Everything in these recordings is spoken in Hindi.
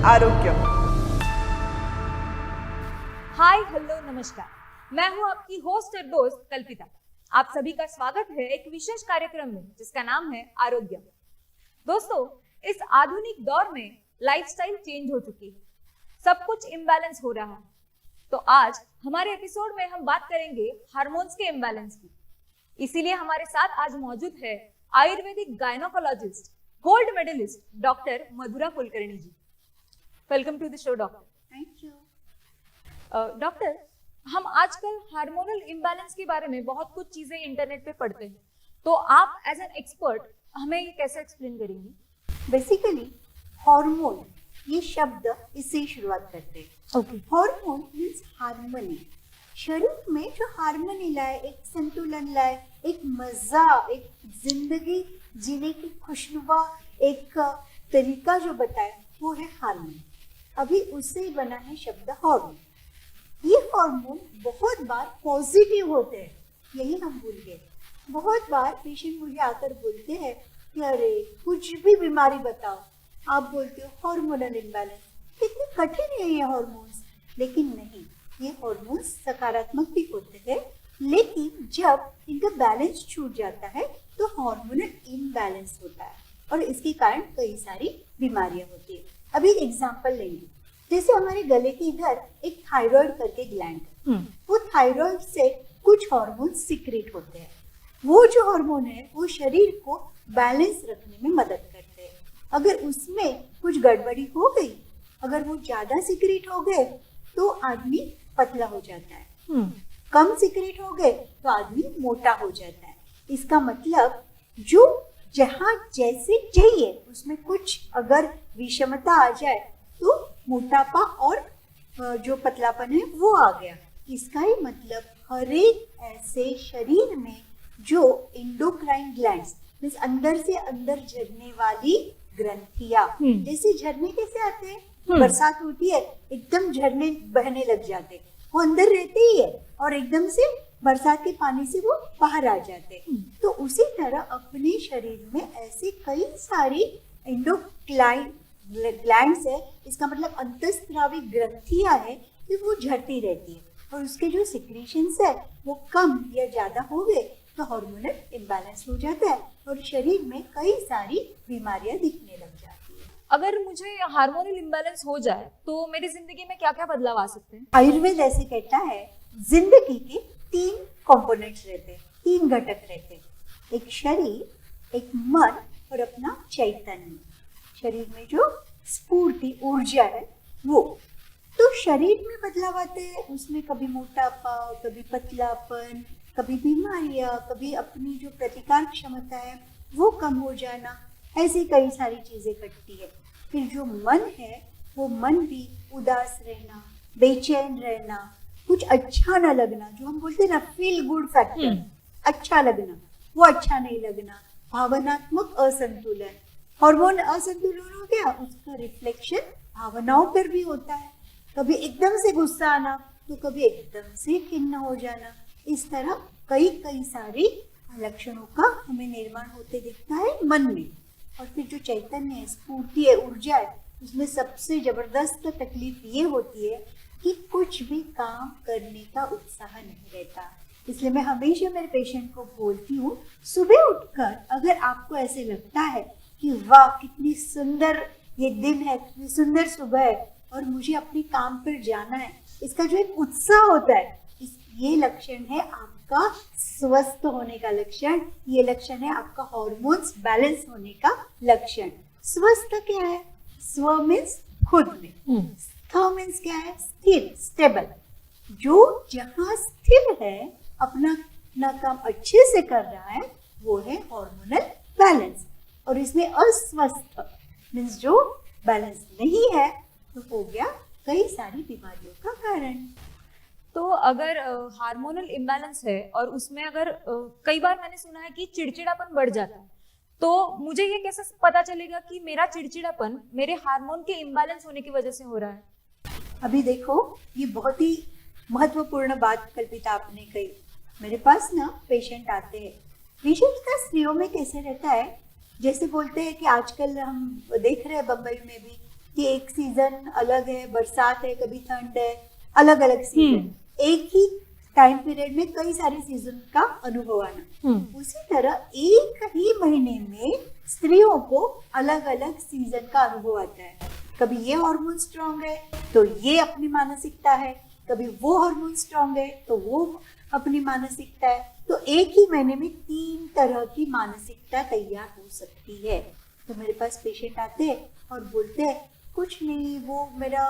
आरोग्य। हाय हेलो नमस्कार, मैं हूं आपकी होस्ट और दोस्त कल्पिता। आप सभी का स्वागत है एक विशेष कार्यक्रम में जिसका नाम है आरोग्य। दोस्तों, इस आधुनिक दौर में लाइफस्टाइल चेंज हो चुकी है, सब कुछ इम्बैलेंस हो रहा है। तो आज हमारे एपिसोड में हम बात करेंगे हार्मोन्स के इम्बैलेंस की। इसीलिए हमारे साथ आज मौजूद है Ayurvedic gynaecologist, gold medallist doctor Madhura Kulkarni ji. Welcome to the show doctor. Thank you. Doctor, हम आजकल हार्मोनल इम्बैलेंस के बारे में बहुत कुछ चीजें इंटरनेट पे पढ़ते हैं, तो आप एज एन एक्सपर्ट हमें ये कैसे एक्सप्लेन करेंगी? बेसिकली हार्मोन, ये शब्द इससे ही शुरुआत करते हैं। ओके। Hormone means harmony. शरीर में जो हार्मनी लाए, एक संतुलन लाए, एक मजा, एक जिंदगी जीने की खुशनुमा, एक तरीका जो बताए, वो है हार्मोन। अभी उससे ही बना है शब्द हार्मोन। ये हार्मोन बहुत बार पॉजिटिव होते हैं, यही हम भूल गए। बहुत बार पेशेंट मुझे आकर बोलते हैं कि अरे कुछ भी बीमारी बताओ, आप बोलते हो हार्मोनल इम्बैलेंस। कितने कठिन है ये हार्मोन्स, लेकिन नहीं, ये हार्मोन्स सकारात्मक भी होते हैं, लेकिन जब इनका बैलेंस छूट जाता है तो हार्मोनल इम्बैलेंस होता है और इसके कारण कई सारी बीमारियां होती है। अभी एक एग्जांपल लेंगे, जैसे हमारे गले के इधर एक थायराइड करके ग्लैंड है, वो थायराइड से कुछ हार्मोन सीक्रेट होते हैं। वो जो हार्मोन है वो शरीर को बैलेंस रखने में मदद करते हैं। अगर उसमें कुछ गड़बड़ी हो गई, अगर वो ज्यादा सीक्रेट हो गए तो आदमी पतला हो जाता है, कम सीक्रेट हो गए तो आदमी मोटा हो जाता है। इसका मतलब जो जहाँ जैसे चाहिए उसमें कुछ अगर विषमता आ जाए तो मोटापा और जो पतलापन है वो आ गया। इसका ही मतलब हर एक ऐसे शरीर में जो एंडोक्राइन ग्लैंड्स मींस अंदर से अंदर झरने वाली ग्रंथियां, जैसे झरने कैसे आते हैं, बरसात होती है एकदम झरने बहने लग जाते, वो अंदर रहते ही है और एकदम से बरसात के पानी से वो बाहर आ जाते। तो उसी तरह अपने शरीर में ऐसे कई सारी एंडोक्राइन ग्लैंड्स है, इसका मतलब अंतःस्रावी ग्रंथियां है कि वो झड़ती रहती है और उसके जो सिक्रीशंस है वो कम या ज्यादा हो गए तो हार्मोनल इम्बैलेंस हो जाता है और शरीर में कई सारी बीमारियां दिखने लग जाती है। अगर मुझे हार्मोनल इम्बैलेंस हो जाए तो मेरी जिंदगी में क्या क्या बदलाव आ सकते हैं? आयुर्वेद ऐसे कहता है जिंदगी के 3 कंपोनेंट्स रहते हैं, 3 घटक रहते हैं, एक शरीर, एक मन और अपना चैतन्य। शरीर में जो स्फूर्ति ऊर्जा है वो, तो शरीर में बदलाव आते हैं, उसमें कभी मोटापा, कभी पतलापन, कभी बीमारियां, कभी अपनी जो प्रतिकार क्षमता है वो कम हो जाना, ऐसी कई सारी चीजें घटती है। फिर जो मन है वो मन भी उदास रहना, बेचैन रहना, कुछ अच्छा ना लगना, जो हम बोलते हैं ना फील गुड फैक्टर, अच्छा लगना, वो अच्छा नहीं लगना, भावनात्मक असंतुलन। हार्मोन असंतुलन हो गया, उसका रिफ्लेक्शन भावनाओं पर भी होता है, कभी एकदम से गुस्सा आना तो कभी एकदम से खिन्न हो जाना। इस तरह कई सारे लक्षणों का हमें निर्माण होते दिखता है मन में। और फिर जो चैतन्य है, स्फूर्ति है, ऊर्जा है, उसमें सबसे जबरदस्त तकलीफ ये होती है कि कुछ भी काम करने का उत्साह नहीं रहता। इसलिए मैं हमेशा मेरे पेशेंट को बोलती हूँ, सुबह उठकर अगर आपको ऐसे लगता है कि वाह कितनी सुंदर ये दिन है, कितनी सुंदर सुबह है और मुझे अपने काम पर जाना है, इसका जो एक उत्साह होता है, ये लक्षण है आपका स्वस्थ होने का लक्षण, ये लक्षण है आपका हार्मोन्स बैलेंस होने का लक्षण। स्वस्थ क्या है? स्व मीन्स खुद में, स्थ मीन्स क्या है? स्थिर, स्टेबल। जो जहाँ स्थिर है, अपना काम अच्छे से कर रहा है, वो है हार्मोनल बैलेंस। और इसमें अस्वस्थ मीन्स जो बैलेंस नहीं है तो हो गया कई सारी बीमारियों का कारण। तो अगर हार्मोनल इम्बैलेंस है और उसमें अगर कई बार मैंने सुना है कि चिड़चिड़ापन बढ़ जाता है, तो मुझे ये कैसे पता चलेगा कि मेरा चिड़चिड़ापन मेरे हार्मोन के इम्बैलेंस होने की वजह से हो रहा है? अभी देखो, ये बहुत ही महत्वपूर्ण बात कल्पिता आपने कही। मेरे पास ना पेशेंट आते हैं, विशेषतः स्त्रियों में कैसे रहता है, जैसे बोलते हैं कि आजकल हम देख रहे हैं बम्बई में भी कि एक सीजन अलग है, बरसात है, कभी ठंड है, अलग अलग सीजन, एक ही टाइम पीरियड में कई सारे सीजन का अनुभव आना। उसी तरह एक ही महीने में स्त्रियों को अलग अलग सीजन का अनुभव आता है। कभी ये हार्मोन स्ट्रांग है तो ये अपनी मानसिकता है, कभी वो हार्मोन स्ट्रांग है तो वो अपनी मानसिकता है। तो एक ही महीने में 3 तरह की मानसिकता तैयार हो सकती है। तो मेरे पास पेशेंट आते हैं और बोलते हैं कुछ नहीं, वो मेरा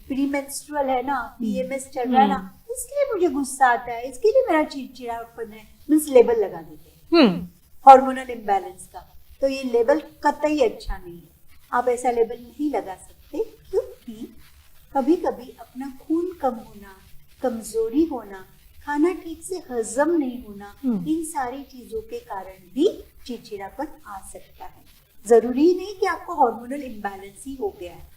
प्री मेंस्ट्रुअल है ना, पीएमएस चल रहा है ना, इसलिए मुझे गुस्सा आता है, इसके लिए मेरा चिड़चिड़ापन है। मीन्स लेबल लगा देते हैं हार्मोनल इम्बैलेंस का। तो ये लेबल कतई अच्छा नहीं है। आप ऐसा लेबल नहीं लगा सकते, क्योंकि कभी कभी अपना खून कम होना, कमजोरी होना, खाना ठीक से हजम नहीं होना, इन सारी चीजों के कारण भी चिड़चिड़ापन आ सकता है। जरूरी नहीं कि आपको हार्मोनल इम्बैलेंस ही हो गया है।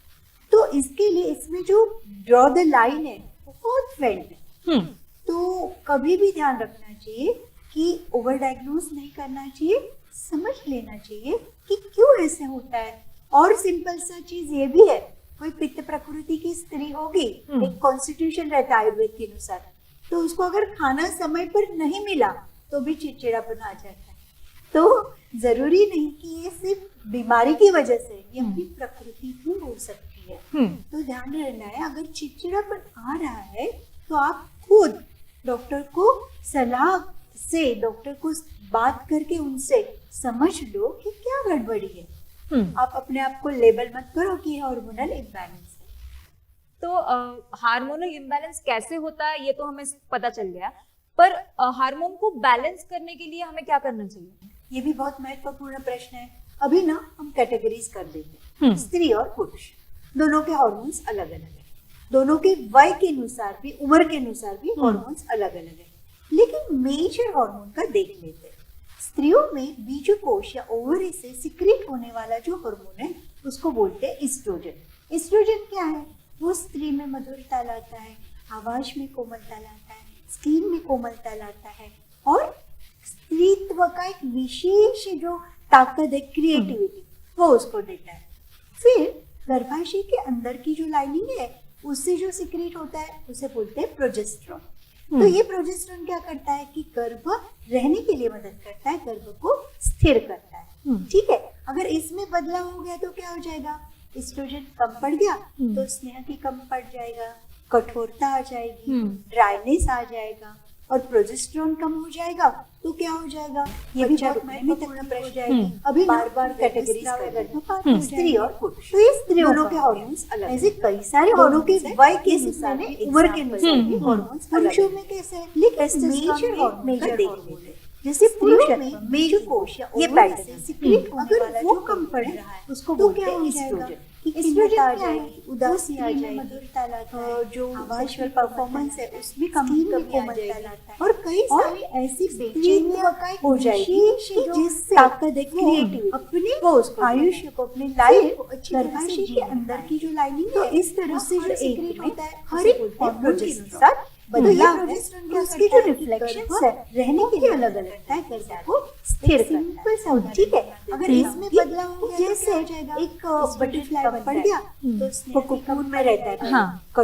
तो इसके लिए इसमें जो ड्रॉ द लाइन है बहुत फेंड है। तो कभी भी ध्यान रखना चाहिए कि ओवर डायग्नोज नहीं करना चाहिए, समझ लेना चाहिए कि क्यों ऐसे होता है। और सिंपल सा चीज ये भी है, कोई पित्त प्रकृति की स्त्री होगी, एक कॉन्स्टिट्यूशन रहता है आयुर्वेद के अनुसार, तो उसको अगर खाना समय पर नहीं मिला तो भी चिड़चिड़ापन आ जाता है। तो जरूरी नहीं कि ये सिर्फ बीमारी की वजह से, ये अपनी प्रकृति भी हो सकती है। तो ध्यान रहना है, अगर चिड़चिड़ापन आ रहा है तो आप खुद डॉक्टर को सलाह से, डॉक्टर को बात करके उनसे समझ लो कि क्या गड़बड़ी है। आप अपने आप को लेबल मत करो कि हार्मोनल इम्बैलेंस है। तो हार्मोनल इम्बैलेंस कैसे होता है ये तो हमें पता चल गया, पर हार्मोन को बैलेंस करने के लिए हमें क्या करना चाहिए? ये भी बहुत महत्वपूर्ण प्रश्न है। अभी ना हम कैटेगरीज कर देते हैं, स्त्री और पुरुष दोनों के हार्मोन्स अलग अलग है, दोनों के वय के अनुसार भी, उम्र के अनुसार भी हार्मोन्स अलग अलग है। लेकिन मेजर हार्मोन का देख लेते हैं। स्त्रियों में बीजकोष या ओवरी से सिक्रेट होने वाला जो हार्मोन है उसको बोलते हैं एस्ट्रोजन। एस्ट्रोजन क्या है? वो स्त्री में मधुरता लाता है, आवाज में कोमलता लाता है, स्किन में कोमलता लाता है, और स्त्रीत्व का एक विशेष जो ताकत है, क्रिएटिविटी, वो उसको देता है। फिर गर्भाशय के अंदर की जो लाइनिंग है उससे जो सिक्रेट होता है उसे बोलते हैं प्रोजेस्टेरॉन। तो ये प्रोजेस्टेरॉन क्या करता है कि गर्भ रहने के लिए मदद करता है, गर्भ को स्थिर करता है। ठीक है, अगर इसमें बदलाव हो गया तो क्या हो जाएगा? एस्ट्रोजन कम पड़ गया तो स्नेह की कम पड़ जाएगा, कठोरता आ जाएगी, ड्राइनेस आ जाएगा, और प्रोजेस्टेरॉन कम हो जाएगा तो क्या हो जाएगा? ये भी बहुत महत्वपूर्ण प्रश्न जाएगी। अभी बार-बार कैटेगरीज कर स्त्री और पुरुष, तो ये स्त्रियों के हार्मोन्स अलग, ऐसे कई सारे हार्मोन के वय के अनुसार, उम्र के अनुसार हार्मोन्स पुरुषों में कैसे है। लेकिन मेजर हार्मोन का देख लेते हैं। जैसे पुरुष में बीजकोष या ये पैटर्न सिक्रेट होने वाला वो कम पड़ रहा है उसको बोलते हैं एस्ट्रोजन। एस्ट्रोजन आ जाएगी, उदासी आ जाएगी, मधुरता लाता है, जो सेक्सुअल परफॉर्मेंस है उसमें कमी कोमलता लाता है, और कई सारी ऐसी बेचैनियां हो जाएगी जिससे ताकत है, क्रिएटिविटी, अपने आयुष्य को, अपने लाइफ को अच्छी तरह से के अंदर की जो लाइनिंग है, इस तरह से जो सीक्रेट होता है हर एक हार्मोन के अनुसार बदलाव है, उसकी जो रिफ्लेक्शंस है रहने के लिए अलग अलग है, गर्भ को स्थिर करता है। ठीक है, अगर इसमें बदलाव हो गया जैसे एक बटरफ्लाई पड़ गया तो कोकून में रहता है,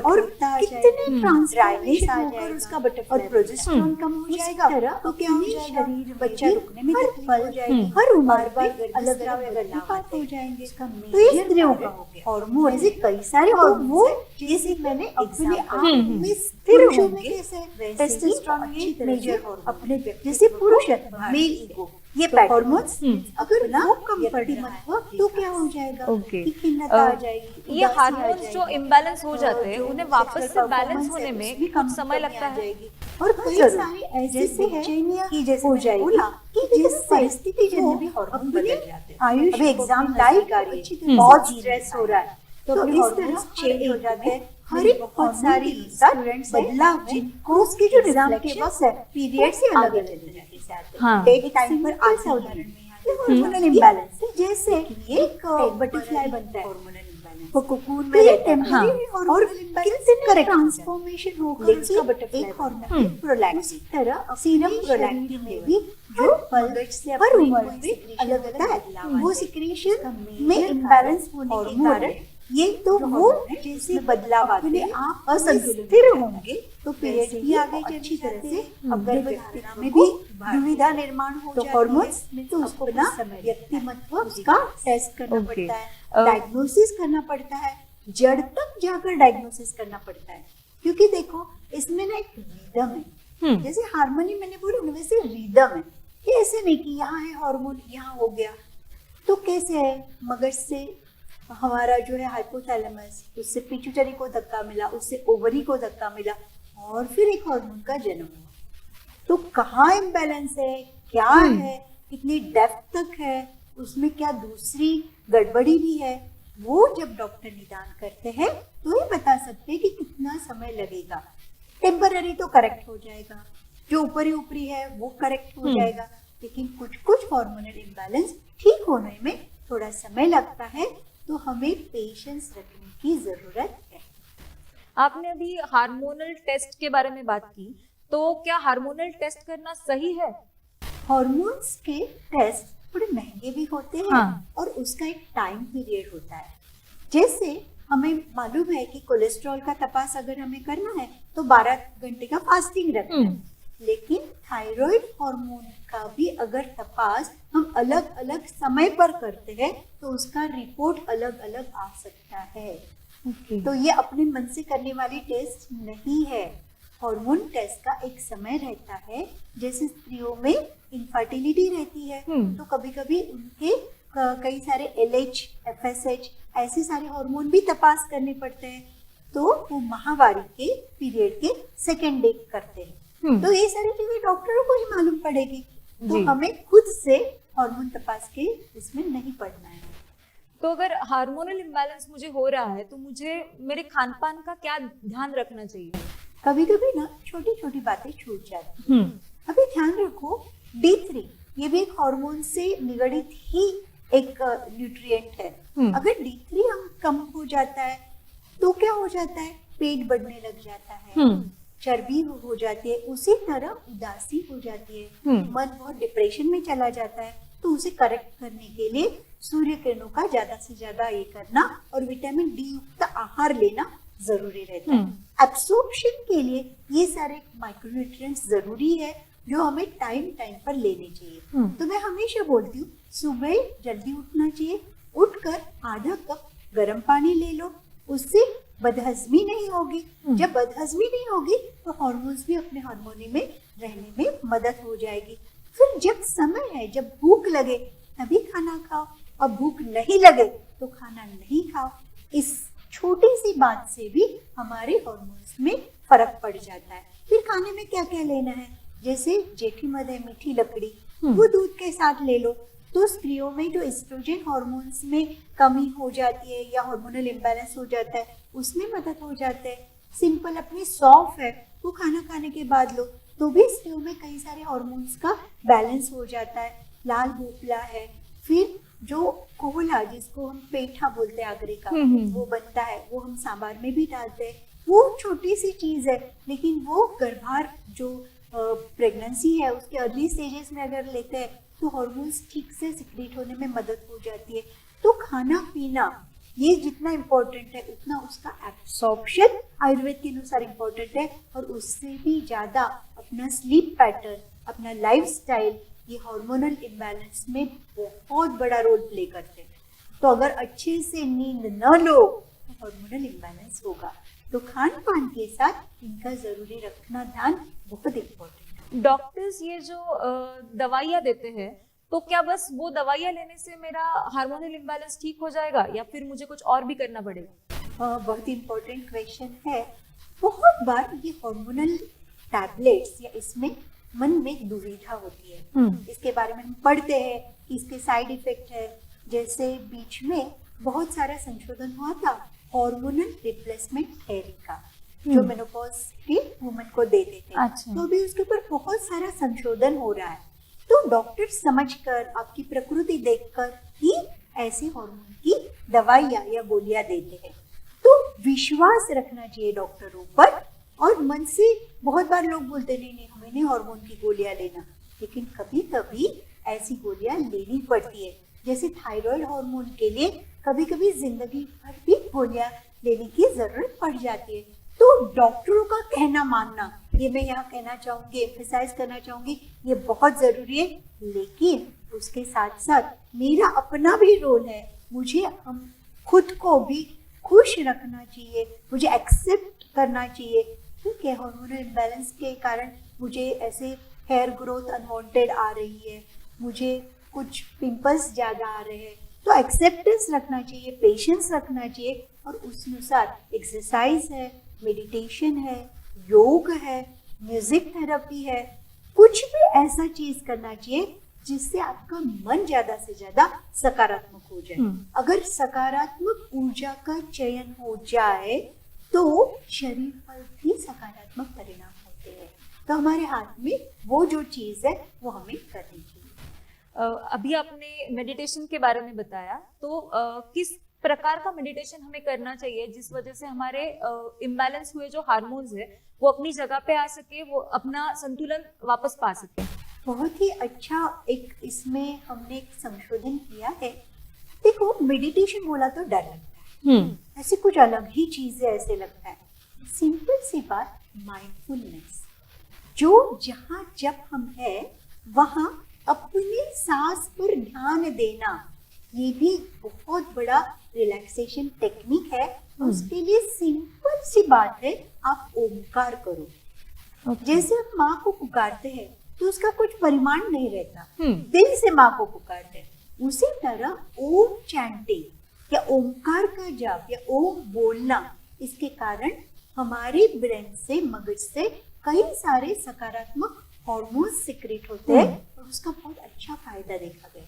और कितने ट्रांसफॉर्मेशन होकर उसका बटरफ्लाई, और प्रोजेस्टेरॉन कम हो जाएगा तो क्या हो जाएगा? बच्चा रुकने में तकलीफ हो जाएगी, हर उम्र पर अलग अलग बात हो जाएंगे। तो ये स्त्रियों का हो गया हार्मोन, ऐसे कई सारे हार्मोन जैसे मैंने अपने आप में पुरुषों में कैसे टेस्टोस्टेरोन ये मेजर हार्मोन अपने जैसे पुरुष मेल ईगो, ये हार्मोन्स अगर वो कम पड़ जाए तो क्या हो जाएगा? कि खिन्नता आ जाएगी। ये हार्मोन्स जो इम्बैलेंस हो जाते हैं उन्हें वापस से बैलेंस होने में भी कुछ समय लगता है, और कई सारी ऐसे बेचैनियां की जैसे हो जाएगी कि जिस परिस्थिति जैसे भी हार्मोन बदल जाते हैं। अभी एग्जाम लाइफ आ रही है, बहुत स्ट्रेस हो रहा है, तो इस तरह चेंज हो जाते हैं। हर एक बहुत सारी स्टूडेंट्स बदलाव जिनको उसकी जो एग्जाम के वक्त है पीरियड से अलग अलग तरीके से आते हैं। एक टाइम पर आज उदाहरण में हार्मोनल इम्बैलेंस है, जैसे एक बटरफ्लाई बनता है हार्मोनल इम्बैलेंस, वो कोकून में रहता है और कितने ट्रांसफॉर्मेशन होकर उसका बटरफ्लाई एक हार्मोन प्रोलैक्टिन तरह सीरम प्रोलैक्टिन में भी जो मगज से हर उम्र में अलग अलग है, वो सिक्रीशन में इम्बैलेंस होने के कारण ये तो वो जैसे बदलाव आते हैं, आप अस्थिर होंगे तो पीरियड भी आगे अच्छी तरह से, अगर व्यक्ति में भी दुविधा निर्माण हो तो हार्मोन्स में तो उसको ना व्यक्तिमत्व उसका टेस्ट करना पड़ता है, डायग्नोसिस करना पड़ता है, जड़ तक जाकर डायग्नोसिस करना पड़ता है। क्योंकि देखो इसमें ना एक रिदम है, जैसे हार्मोनी मैंने बोला ना वैसे रिदम है, कि ऐसे नहीं कि यहाँ है हार्मोन यहाँ हो गया। तो कैसे है, मगज से हमारा जो है हाइपोथैलेमस, उससे पिट्यूटरी को धक्का मिला, उससे ओवरी को धक्का मिला और फिर एक हार्मोन का जन्म हुआ। तो कहाँ इम्बैलेंस है, क्या है, कितनी डेप्थ तक है, उसमें क्या दूसरी गड़बड़ी भी है, वो जब डॉक्टर निदान करते हैं तो ये बता सकते हैं कि कितना समय लगेगा। टेम्पररी तो करेक्ट हो जाएगा, जो ऊपरी ऊपरी है वो करेक्ट हो जाएगा, लेकिन कुछ कुछ हार्मोनल इम्बैलेंस ठीक होने में थोड़ा समय लगता है, तो हमें पेशेंस रखने की जरूरत है। आपने अभी हार्मोनल टेस्ट के बारे में बात की, तो क्या हार्मोनल टेस्ट करना सही है? हार्मोन्स के टेस्ट थोड़े महंगे भी होते हैं, और उसका एक टाइम पीरियड होता है। जैसे हमें मालूम है कि कोलेस्ट्रॉल का तपास अगर हमें करना है तो 12 घंटे का फास्टिंग रखना है, लेकिन थायराइड हार्मोन का भी अगर तपास हम अलग अलग समय पर करते हैं तो उसका रिपोर्ट अलग अलग आ सकता है। तो ये अपने मन से करने वाली टेस्ट नहीं है। हार्मोन टेस्ट का एक समय रहता है, जैसे स्त्रियों में इनफर्टिलिटी रहती है तो कभी कभी उनके कई सारे LH, FSH ऐसे सारे हार्मोन भी तपास करने पड़ते हैं, तो वो माहवारी के पीरियड के सेकेंड डे करते हैं। तो ये सारी चीजें डॉक्टरों को ही मालूम पड़ेगी, तो हमें खुद से हार्मोन तपास के इसमें नहीं पड़ना है। तो अगर हार्मोनल इम्बैलेंस मुझे हो रहा है तो मुझे मेरे खान पान का क्या ध्यान रखना चाहिए? कभी कभी ना छोटी छोटी बातें छूट जाती हैं। अभी ध्यान रखो, D3 ये भी एक हार्मोन से निगड़ित ही एक न्यूट्रिएंट है। अगर D3 हम कम हो जाता है तो क्या हो जाता है, पेट बढ़ने लग जाता है, चर्बी हो जाती है, उसी तरह उदासी हो जाती है, मन बहुत डिप्रेशन में चला जाता है। तो उसे करेक्ट करने के लिए सूर्य किरणों का ज्यादा से ज्यादा ये करना और विटामिन D युक्त आहार लेना जरूरी रहता है। एब्सॉर्प्शन के लिए ये सारे माइक्रोन्यूट्रिएंट्स जरूरी है जो हमें टाइम टाइम पर लेने चाहिए। तो मैं हमेशा बोलती हूँ सुबह जल्दी उठना चाहिए, उठकर आधा कप गर्म पानी ले लो, उससे बदहजमी नहीं होगी। जब बदहजमी नहीं होगी तो हार्मोन्स भी अपने हार्मोनी में रहने में मदद हो जाएगी। फिर जब समय है, जब भूख लगे तभी खाना खाओ, और भूख नहीं लगे तो खाना नहीं खाओ। इस छोटी सी बात से भी हमारे हार्मोन्स में फर्क पड़ जाता है। फिर खाने में क्या क्या लेना है, जैसे जेठी मद है मीठी लकड़ी, वो दूध के साथ ले लो, तो स्त्रियों में जो एस्ट्रोजन हार्मोन्स में कमी हो जाती है या हार्मोनल इम्बैलेंस हो जाता है उसमें मदद हो जाता है। सिंपल अपनी सौंफ है वो खाना खाने के बाद लो, तो भी स्त्रियों में कई सारे हार्मोन्स का बैलेंस हो जाता है। लाल भोपला है, फिर जो कोहला जिसको हम पेठा बोलते हैं आगरे का, वो बनता है, वो हम सांबार में भी डालते हैं। वो छोटी सी चीज है, लेकिन वो गर्भार जो प्रेगनेंसी है उसके अर्ली स्टेजेस में अगर लेते हैं तो हार्मोन्स ठीक से सिक्रीट होने में मदद हो जाती है। तो खाना पीना ये जितना इम्पोर्टेंट है उतना उसका एब्सॉर्प्शन आयुर्वेद के अनुसार इम्पोर्टेंट है, और उससे भी ज्यादा अपना स्लीप पैटर्न, अपना लाइफस्टाइल ये हार्मोनल इम्बैलेंस में बहुत बड़ा रोल प्ले करते हैं। तो अगर अच्छे से नींद न लो तो हार्मोनल इम्बैलेंस होगा। तो खान पान के साथ इनका जरूरी रखना ध्यान बहुत इम्पोर्टेंट है। डॉक्टर्स ये जो दवाइयाँ देते हैं, तो क्या बस वो दवाइयाँ लेने से मेरा हार्मोनल इम्बैलेंस ठीक हो जाएगा या फिर मुझे कुछ और भी करना पड़ेगा? बहुत इम्पोर्टेंट क्वेश्चन है। बहुत बार ये हार्मोनल टैबलेट्स या इसमें मन में दुविधा होती है। इसके बारे में हम पढ़ते हैं कि इसके साइड इफेक्ट है। जैसे बीच में बहुत सारा संशोधन हुआ था हार्मोनल रिप्लेसमेंट थेरेपी का, जो मेनोपॉज की वुमेन को देते थे। अच्छा। तो अभी उसके ऊपर बहुत सारा संशोधन हो रहा है। तो डॉक्टर समझकर, आपकी प्रकृति देखकर ही ऐसे हार्मोन की दवाइयाँ या गोलियां देते हैं। तो विश्वास रखना चाहिए डॉक्टरों पर, और मन से बहुत बार लोग बोलते नहीं हमें नहीं हार्मोन की गोलियां लेना, लेकिन कभी कभी ऐसी गोलियां लेनी पड़ती है। जैसे थायराइड हार्मोन के लिए कभी कभी जिंदगी भर भी गोलियां लेने की जरूरत पड़ जाती है। तो डॉक्टरों का कहना मानना, ये मैं यहाँ कहना चाहूंगी, एम्फेसाइज करना चाहूंगी, ये बहुत जरूरी है। लेकिन उसके साथ साथ मेरा अपना भी रोल है। मुझे हम खुद को भी खुश रखना चाहिए, मुझे एक्सेप्ट करना चाहिए। ठीक है, हार्मोनल इम्बैलेंस के कारण मुझे ऐसे हेयर ग्रोथ अनवांटेड आ रही है, मुझे कुछ पिंपल्स ज़्यादा आ रहे हैं, तो एक्सेप्टेंस रखना चाहिए, पेशेंस रखना चाहिए और उस अनुसार एक्सरसाइज है, मेडिटेशन है, योग है, म्यूजिक थेरेपी है, कुछ भी ऐसा चीज करना चाहिए जिससे आपका मन ज्यादा से ज्यादा सकारात्मक हो जाए। अगर सकारात्मक ऊर्जा का चयन हो जाए तो शरीर पर भी सकारात्मक परिणाम होते हैं। तो हमारे हाथ में वो जो चीज है वो हमें करनी चाहिए। अभी आपने मेडिटेशन के बारे में बताया, तो किस प्रकार का मेडिटेशन हमें करना चाहिए जिस वजह से हमारे इम्बैलेंस हुए जो हार्मोन्स है वो अपनी जगह पे आ सके, वो अपना संतुलन वापस पा सके? बहुत ही अच्छा एक इसमें हमने एक संशोधन किया है। देखो, मेडिटेशन बोला तो डर लगता है, ऐसे कुछ अलग ही चीजें ऐसे लगता है। सिंपल सी बात, माइंडफुलनेस, जो जहाँ जब हम है वहाँ अपने सांस पर ध्यान देना, ये भी बहुत बड़ा रिलैक्सेशन टेक्निक है। उसके लिए सिंपल सी बात है, आप ओमकार करो। जैसे हम माँ को पुकारते हैं तो उसका कुछ परिमाण नहीं रहता, दिल से माँ को पुकारते हैं, उसी तरह ओम चैंटिंग या ओमकार का जाप या ओम बोलना, इसके कारण हमारे ब्रेन से, मगज से कई सारे सकारात्मक हार्मोन्स सिक्रेट होते हैं और उसका बहुत अच्छा फायदा देखा गया।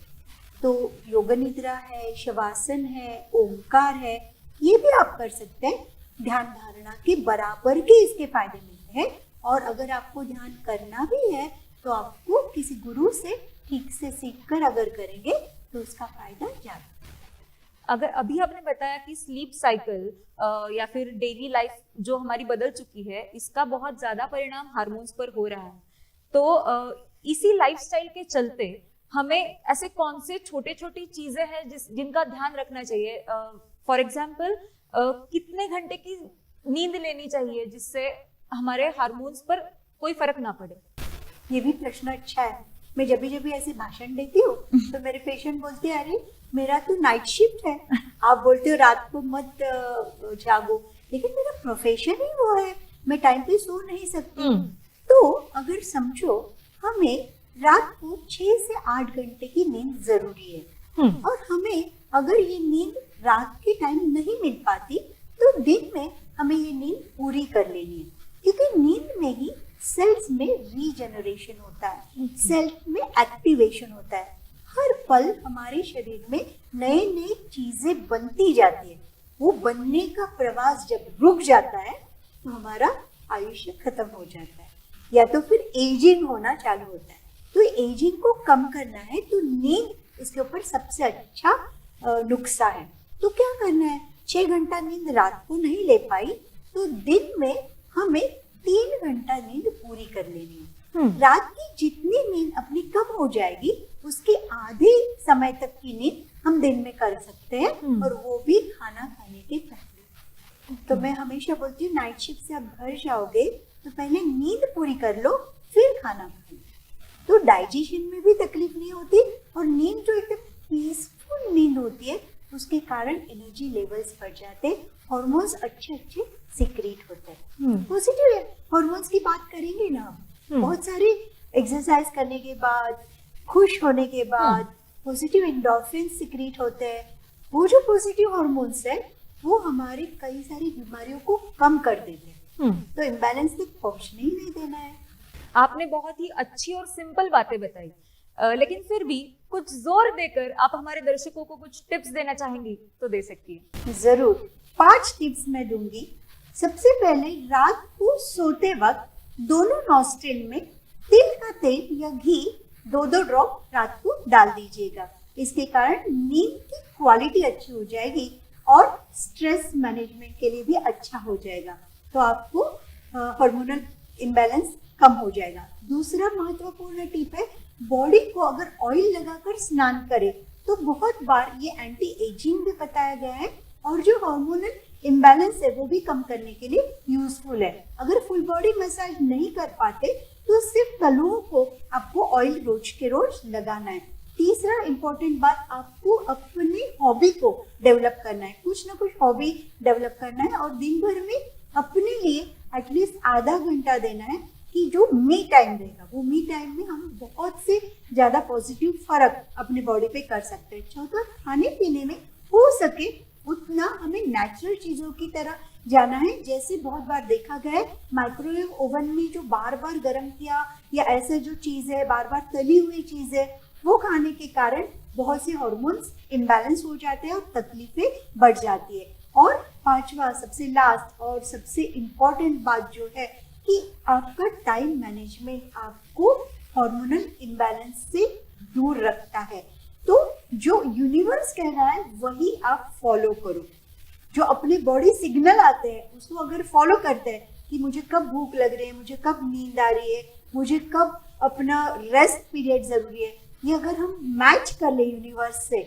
तो योग निद्रा है, शवासन है, ओमकार है, ये भी आप कर सकते हैं। ध्यान धारणा के बराबर के इसके फायदे मिलते हैं। और अगर आपको ध्यान करना भी है तो आपको किसी गुरु से ठीक से सीखकर अगर करेंगे तो उसका फायदा ज्यादा। अगर अभी आपने बताया कि स्लीप साइकिल या फिर डेली लाइफ जो हमारी बदल चुकी है, इसका बहुत ज्यादा परिणाम हार्मोन्स पर हो रहा है, तो इसी लाइफस्टाइल के चलते हमें ऐसे कौन से छोटे छोटी चीजें हैं जिनका ध्यान रखना चाहिए? फॉर एग्जाम्पल, कितने घंटे की नींद लेनी चाहिए जिससे हमारे हार्मोन्स पर कोई फर्क ना पड़े? ये भी प्रश्न अच्छा है। मैं जब भी ऐसे भाषण देती हूँ तो मेरे पेशेंट बोलते हैं, अरे मेरा तो नाइट शिफ्ट है, आप बोलते हो रात को मत जागो, लेकिन मेरा प्रोफेशन ही वो है, मैं टाइम पे सो नहीं सकती। तो अगर समझो, हमें रात को 6 से 8 घंटे की नींद जरूरी है और हमें अगर ये नींद रात के टाइम नहीं मिल पाती तो दिन में हमें ये नींद पूरी कर लेनी है, क्योंकि नींद में ही सेल्स में रीजनरेशन होता है, सेल्स में एक्टिवेशन होता है। हर पल हमारे शरीर में नए नए चीजें बनती जाती है। वो बनने का प्रवास जब रुक जाता है तो हमारा आयुष्य खत्म हो जाता है, या तो फिर एजिंग होना चालू होता है। तो एजिंग को कम करना है तो नींद इसके ऊपर सबसे अच्छा नुस्खा है। तो क्या करना है, 6 घंटा नींद रात को नहीं ले पाई तो दिन में हमें 3 घंटा नींद पूरी कर लेनी है। रात की जितनी नींद अपनी कम हो जाएगी उसके आधे समय तक की नींद हम दिन में कर सकते हैं, और वो भी खाना खाने के पहले। तो मैं हमेशा बोलती हूँ, नाइट शिफ्ट से आप घर जाओगे तो पहले नींद पूरी कर लो, फिर खाना खाओ, तो डाइजेशन में भी तकलीफ नहीं होती। और नींद जो एकदम पीसफुल नींद होती है उसके कारण एनर्जी लेवल्स बढ़ जाते हैं, हॉर्मोन्स अच्छे अच्छे सिक्रेट होते हैं। पॉजिटिव हॉर्मोन्स की बात करेंगे ना हम, बहुत सारे एक्सरसाइज करने के बाद, खुश होने के बाद पॉजिटिव एंडोर्फिन्स सिक्रेट होते हैं। वो जो पॉजिटिव हॉर्मोन्स है वो हमारे कई सारी बीमारियों को कम कर देते हैं। तो इम्बैलेंस तक पहुंचने ही नहीं देना है। आपने बहुत ही अच्छी और सिंपल बातें बताई, लेकिन फिर भी कुछ जोर देकर आप हमारे दर्शकों को कुछ टिप्स देना चाहेंगी तो दे सकती है। जरूर, 5 टिप्स मैं दूंगी। सबसे पहले, रात को सोते वक्त दोनों नॉस्ट्रिल में तिल का तेल या घी 2-2 ड्रॉप रात को डाल दीजिएगा। इसके कारण नींद की क्वालिटी अच्छी हो जाएगी और स्ट्रेस मैनेजमेंट के लिए भी अच्छा हो जाएगा। तो आपको हार्मोनल इम्बैलेंस कम हो जाएगा। दूसरा महत्वपूर्ण टिप है, बॉडी को अगर ऑयल लगाकर स्नान करे तो बहुत बार ये एंटी एजिंग भी बताया गया है और जो हार्मोनल इम्बैलेंस है वो भी कम करने के लिए यूजफुल है। अगर फुल बॉडी मसाज नहीं कर पाते तो सिर्फ तलुओं को आपको ऑयल रोज के रोज लगाना है। तीसरा इम्पोर्टेंट बात, आपको अपनी हॉबी को डेवलप करना है, कुछ ना कुछ हॉबी डेवलप करना है और दिन भर में अपने लिए एटलीस्ट आधा घंटा देना है कि जो मी टाइम रहेगा वो मी टाइम में हम बहुत से ज़्यादा पॉजिटिव फर्क अपने बॉडी पे कर सकते हैं। चौथा, खाने पीने में हो सके उतना हमें नेचुरल चीज़ों की तरह जाना है। जैसे बहुत बार देखा गया है माइक्रोवेव ओवन में जो बार बार गर्म किया या ऐसे जो चीज़ है बार बार तली हुई चीज़ है वो खाने के कारण बहुत से हार्मोन्स इम्बैलेंस हो जाते हैं और तकलीफें बढ़ जाती है। और पांचवा, सबसे लास्ट और सबसे इम्पोर्टेंट बात जो है कि आपका टाइम मैनेजमेंट आपको हार्मोनल इम्बैलेंस से दूर रखता है। तो जो यूनिवर्स कह रहा है वही आप फॉलो करो। जो अपने बॉडी सिग्नल आते हैं उसको अगर फॉलो करते हैं कि मुझे कब भूख लग रही है, मुझे कब नींद आ रही है, मुझे कब अपना रेस्ट पीरियड जरूरी है, ये अगर हम मैच कर ले यूनिवर्स से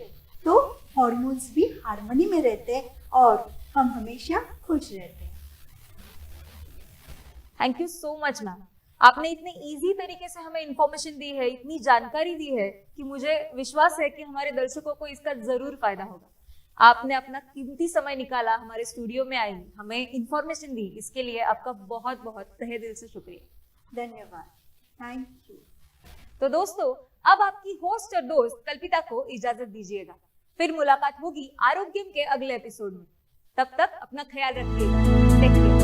तो हॉर्मोन्स भी हार्मनी में रहते हैं और हम हमेशा खुश रहते हैं। Thank you so much ma'am. आपने इतने इजी तरीके से हमें इंफॉर्मेशन दी है, इतनी जानकारी दी है कि मुझे विश्वास है कि हमारे दर्शकों को इसका जरूर फायदा होगा। आपने अपना कीमती समय निकाला, हमारे स्टूडियो में आई, हमें इंफॉर्मेशन दी, इसके लिए आपका बहुत बहुत तहे दिल से शुक्रिया। धन्यवाद, थैंक यू। तो दोस्तों, अब आपकी होस्ट और दोस्त कल्पिता को इजाजत दीजिएगा। फिर मुलाकात होगी आरोग्यम के अगले एपिसोड में। तब तक अपना ख्याल रखिएगा। Take care.